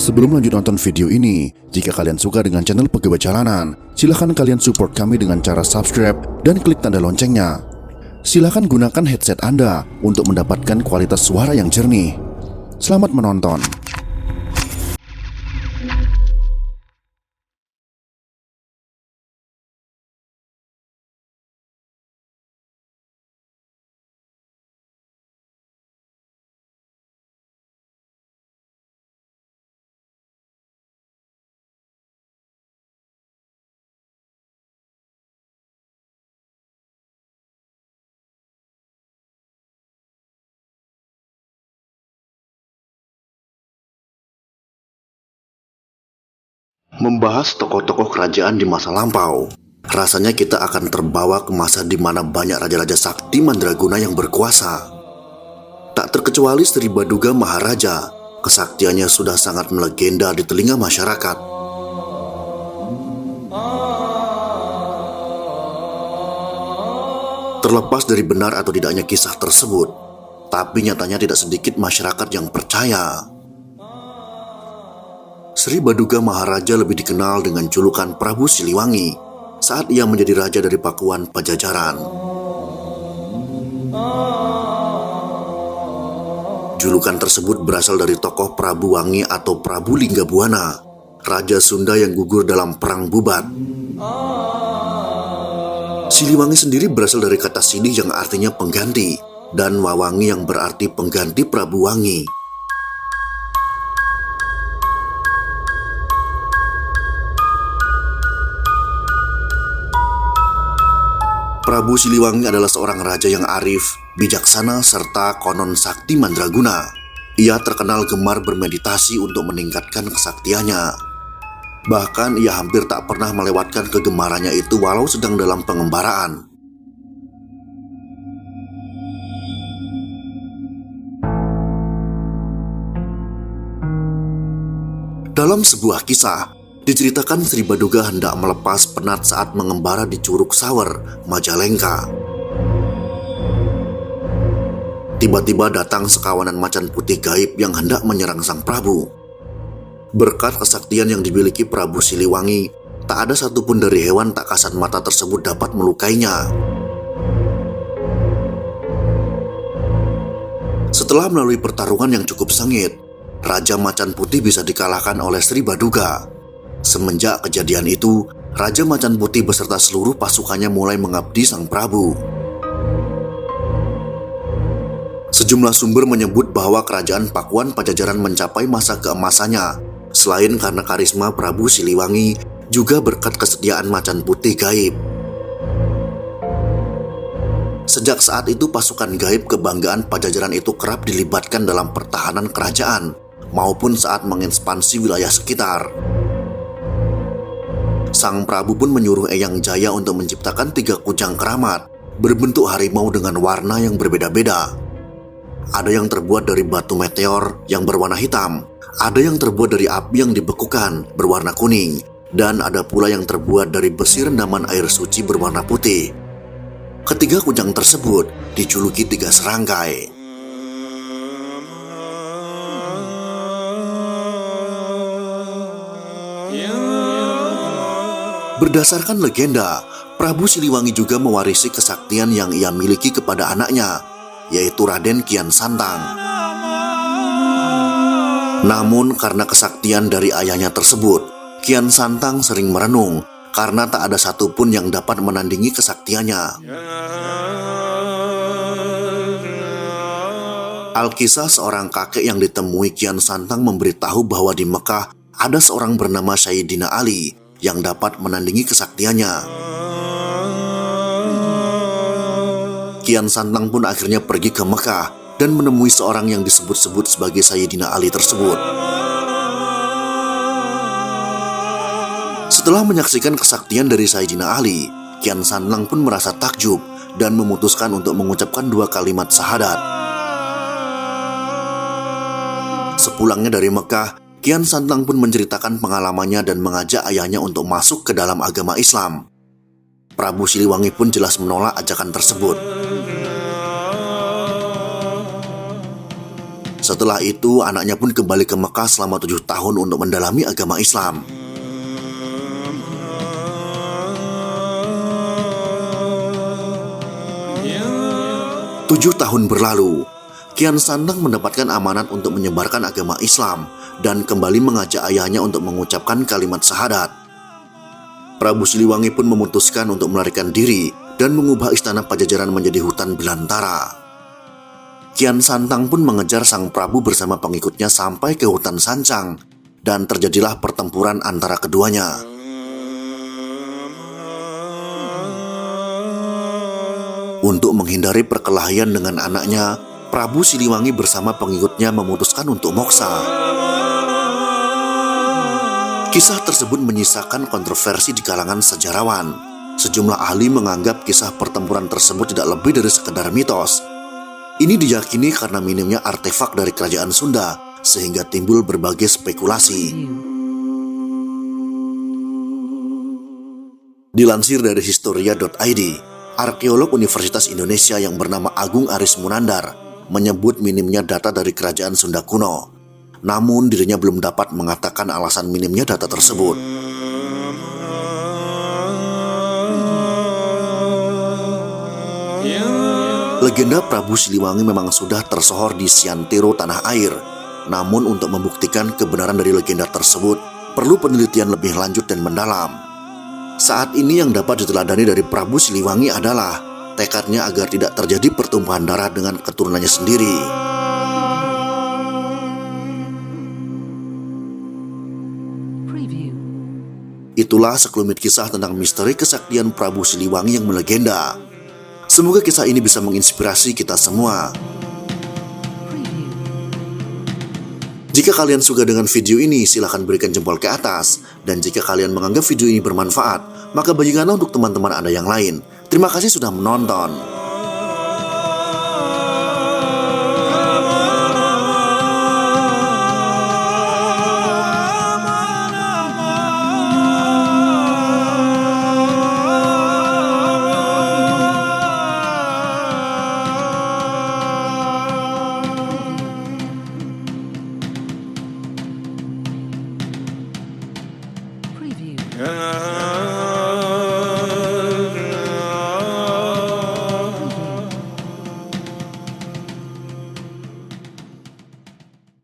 Sebelum lanjut nonton video ini, jika kalian suka dengan channel Pegawai Jalanan, silahkan kalian support kami dengan cara subscribe dan klik tanda loncengnya. Silahkan gunakan headset Anda untuk mendapatkan kualitas suara yang jernih. Selamat menonton. Membahas tokoh-tokoh kerajaan di masa lampau, rasanya kita akan terbawa ke masa di mana banyak raja-raja sakti mandraguna yang berkuasa. Tak terkecuali Sri Baduga Maharaja, kesaktiannya sudah sangat melegenda di telinga masyarakat. Terlepas dari benar atau tidaknya kisah tersebut, tapi nyatanya tidak sedikit masyarakat yang percaya Sri Baduga Maharaja lebih dikenal dengan julukan Prabu Siliwangi saat ia menjadi raja dari Pakuan Pajajaran. Julukan tersebut berasal dari tokoh Prabu Wangi atau Prabu Linggabuana, raja Sunda yang gugur dalam Perang Bubat. Siliwangi sendiri berasal dari kata silih yang artinya pengganti, dan Wawangi yang berarti pengganti Prabu Wangi. Prabu Siliwangi adalah seorang raja yang arif, bijaksana, serta konon sakti mandraguna. Ia terkenal gemar bermeditasi untuk meningkatkan kesaktiannya. Bahkan ia hampir tak pernah melewatkan kegemarannya itu walau sedang dalam pengembaraan. Dalam sebuah kisah, diceritakan Sri Baduga hendak melepas penat saat mengembara di Curug Sawer, Majalengka. Tiba-tiba datang sekawanan macan putih gaib yang hendak menyerang sang Prabu. Berkat kesaktian yang dimiliki Prabu Siliwangi, tak ada satupun dari hewan tak kasat mata tersebut dapat melukainya. Setelah melalui pertarungan yang cukup sengit, Raja Macan Putih bisa dikalahkan oleh Sri Baduga. Semenjak kejadian itu, Raja Macan Putih beserta seluruh pasukannya mulai mengabdi sang Prabu. Sejumlah sumber menyebut bahwa kerajaan Pakuan Pajajaran mencapai masa keemasannya, selain karena karisma Prabu Siliwangi, juga berkat kesetiaan Macan Putih gaib. Sejak saat itu pasukan gaib kebanggaan Pajajaran itu kerap dilibatkan dalam pertahanan kerajaan, maupun saat mengekspansi wilayah sekitar. Sang Prabu pun menyuruh Eyang Jaya untuk menciptakan 3 kujang keramat berbentuk harimau dengan warna yang berbeda-beda. Ada yang terbuat dari batu meteor yang berwarna hitam, ada yang terbuat dari api yang dibekukan berwarna kuning, dan ada pula yang terbuat dari besi rendaman air suci berwarna putih. Ketiga kujang tersebut dijuluki 3 serangkai. Berdasarkan legenda, Prabu Siliwangi juga mewarisi kesaktian yang ia miliki kepada anaknya, yaitu Raden Kian Santang. Namun karena kesaktian dari ayahnya tersebut, Kian Santang sering merenung karena tak ada satupun yang dapat menandingi kesaktiannya. Alkisah seorang kakek yang ditemui Kian Santang memberitahu bahwa di Mekah ada seorang bernama Sayyidina Ali yang dapat menandingi kesaktiannya. Kian Santang pun akhirnya pergi ke Mekah dan menemui seorang yang disebut-sebut sebagai Sayyidina Ali tersebut. Setelah menyaksikan kesaktian dari Sayyidina Ali, Kian Santang pun merasa takjub dan memutuskan untuk mengucapkan 2 kalimat syahadat. Sepulangnya dari Mekah, Kian Santang pun menceritakan pengalamannya dan mengajak ayahnya untuk masuk ke dalam agama Islam. Prabu Siliwangi pun jelas menolak ajakan tersebut. Setelah itu, anaknya pun kembali ke Mekah selama 7 tahun untuk mendalami agama Islam. Tujuh tahun berlalu, Kian Santang mendapatkan amanat untuk menyebarkan agama Islam dan kembali mengajak ayahnya untuk mengucapkan kalimat syahadat. Prabu Siliwangi pun memutuskan untuk melarikan diri dan mengubah istana Pajajaran menjadi hutan belantara. Kian Santang pun mengejar sang Prabu bersama pengikutnya sampai ke hutan Sancang dan terjadilah pertempuran antara keduanya. Untuk menghindari perkelahian dengan anaknya, Prabu Siliwangi bersama pengikutnya memutuskan untuk moksa. Kisah tersebut menyisakan kontroversi di kalangan sejarawan. Sejumlah ahli menganggap kisah pertempuran tersebut tidak lebih dari sekedar mitos. Ini diyakini karena minimnya artefak dari kerajaan Sunda, sehingga timbul berbagai spekulasi. Dilansir dari Historia.id, arkeolog Universitas Indonesia yang bernama Agung Aris Munandar menyebut minimnya data dari kerajaan Sunda kuno. Namun dirinya belum dapat mengatakan alasan minimnya data tersebut. Legenda Prabu Siliwangi memang sudah tersohor di Siantero tanah air. Namun untuk membuktikan kebenaran dari legenda tersebut, perlu penelitian lebih lanjut dan mendalam. Saat ini yang dapat diteladani dari Prabu Siliwangi adalah tekadnya agar tidak terjadi pertumpahan darah dengan keturunannya sendiri. Itulah sekelumit kisah tentang misteri kesaktian Prabu Siliwangi yang melegenda. Semoga kisah ini bisa menginspirasi kita semua. Jika kalian suka dengan video ini, silahkan berikan jempol ke atas. Dan jika kalian menganggap video ini bermanfaat, maka bagikanlah untuk teman-teman Anda yang lain. Terima kasih sudah menonton.